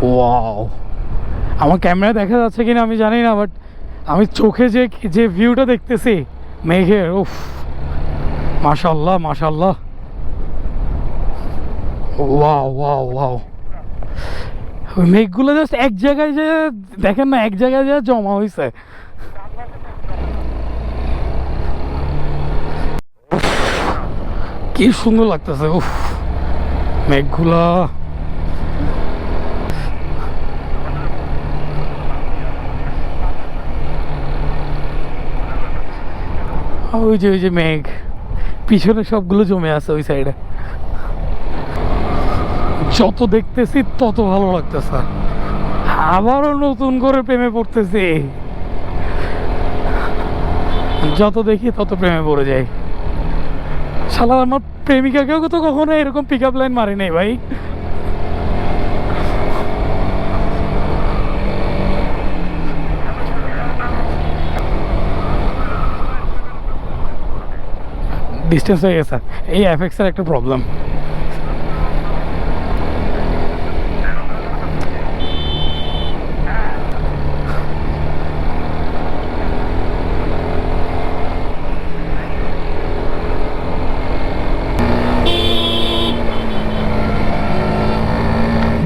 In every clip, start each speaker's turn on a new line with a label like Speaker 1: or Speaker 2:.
Speaker 1: Wow, আমার ক্যামেরায় দেখা যাচ্ছে কিনা আমি জানি না, বাট আমি চোখে যে যে ভিউটা দেখতেছি মেঘের, উফ, মাশাল্লাহ মাশাল্লাহ, ওয়াও ওয়াও ওয়াও। ওই মেঘগুলো জাস্ট এক জায়গায় যে দেখেন না, এক জায়গায় যে জমা হয়েছে। কি সুন্দর লাগতেছে, উফ, মেঘগুলা। ওই যে মেঘ পিছনে সবগুলো জমে আছে ওই সাইডে। যত দেখতেছি তত ভালো লাগতেছে, আবারও নতুন করে প্রেমে পড়তেছি। যত দেখি তত প্রেমে পড়ে যাই। শালা আমার প্রেমিকাকেও তো কখনো এরকম পিক আপ লাইন মারি নাই ভাই। ডিস্টেন্স হয়ে গেছে, এই এফএক্স এর একটা প্রবলেম।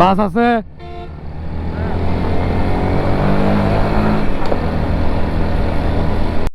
Speaker 1: বাস আছে।